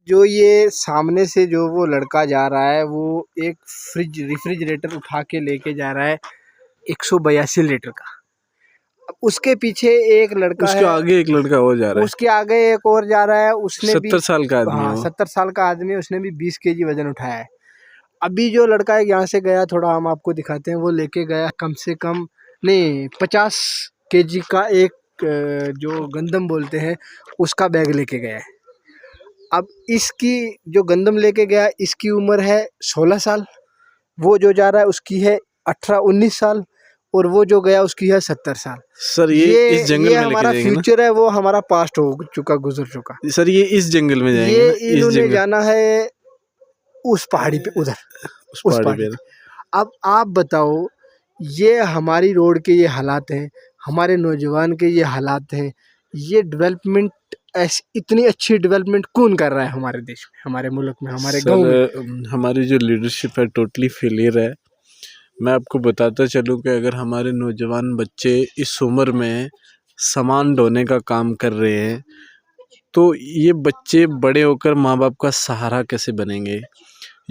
जो ये सामने से जो वो लड़का जा रहा है वो एक रेफ्रिजरेटर उठा के लेके जा रहा है 182 लीटर का। अब उसके पीछे एक लड़का उसके है, आगे एक लड़का और जा रहा है, उसके आगे एक और जा रहा है, उसने भी 70 साल का आदमी है हाँ वो। 70 साल का आदमी है, उसने भी 20 केजी वजन उठाया है। अभी जो लड़का है यहाँ से गया, थोड़ा हम आपको दिखाते हैं, वो लेके गया कम से कम नहीं 50 केजी का एक जो गंदम बोलते हैं उसका बैग लेके गया है। अब इसकी जो गंदम लेके गया इसकी उम्र है 16 साल, वो जो जा रहा है उसकी है 18-19 साल, और वो जो गया उसकी है 70 साल। सर ये इस जंगल में लेके हमारा जाएंगे ना फ्यूचर है, वो हमारा पास्ट हो चुका, गुजर चुका। सर, ये इस जंगल में जाएंगे ये ना, इस इन्होंने जंगल, जाना है उस पहाड़ी पे, उधर उस उस पहाड़ी पहाड़ी पे। पे। अब आप बताओ, ये हमारी रोड के ये हालात हैं, हमारे नौजवान के ये हालात हैं, ये डेवलपमेंट ऐसी इतनी अच्छी डेवलपमेंट कौन कर रहा है हमारे देश में, हमारे मुल्क में, हमारे गांव में? सर हमारी जो लीडरशिप है टोटली फेलियर है। मैं आपको बताता चलूँ कि अगर हमारे नौजवान बच्चे इस उम्र में सामान ढोने का काम कर रहे हैं तो ये बच्चे बड़े होकर माँ बाप का सहारा कैसे बनेंगे।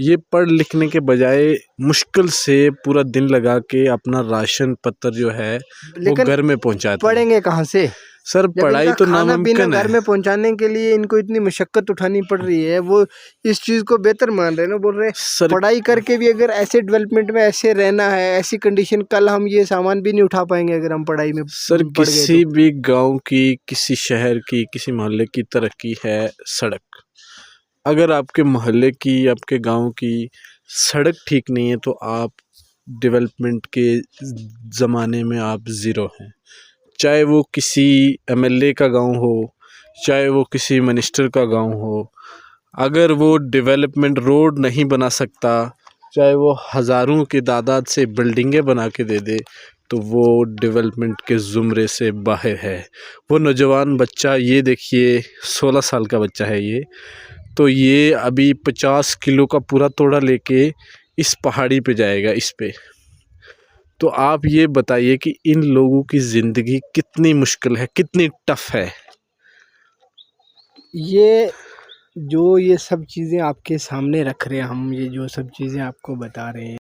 ये पढ़ लिखने के बजाय मुश्किल से पूरा दिन लगा के अपना राशन पत्र जो है वो घर में पहुंचाते हैं। पढ़ेंगे कहाँ से सर, जब पढ़ाई इनका तो खाना पीना नामुमकिन घर है। में पहुंचाने के लिए इनको इतनी मशक्कत उठानी पड़ रही है, वो इस चीज़ को बेहतर मान रहे हैं ना, बोल रहे हैं सर पढ़ाई करके भी अगर ऐसे डेवलपमेंट में ऐसे रहना है, ऐसी कंडीशन, कल हम ये सामान भी नहीं उठा पाएंगे अगर हम पढ़ाई में सर पड़ गए किसी तो। भी गांव की, किसी शहर की, किसी मोहल्ले की तरक्की है सड़क। अगर आपके मोहल्ले की, आपके गांव की सड़क ठीक नहीं है तो आप डेवलपमेंट के ज़माने में आप ज़ीरो हैं। चाहे वो किसी एमएलए का गांव हो, चाहे वो किसी मिनिस्टर का गांव हो, अगर वो डेवलपमेंट रोड नहीं बना सकता, चाहे वो हज़ारों की तादाद से बिल्डिंगें बना के दे दे, तो वो डेवलपमेंट के ज़ुमरे से बाहर है। वो नौजवान बच्चा, ये देखिए 16 साल का बच्चा है ये, तो ये अभी 50 किलो का पूरा तोड़ा लेके इस पहाड़ी पे जाएगा इस पे। तो आप ये बताइए कि इन लोगों की ज़िंदगी कितनी मुश्किल है, कितनी टफ है। ये जो ये सब चीज़ें आपके सामने रख रहे हैं हम, ये जो सब चीज़ें आपको बता रहे हैं,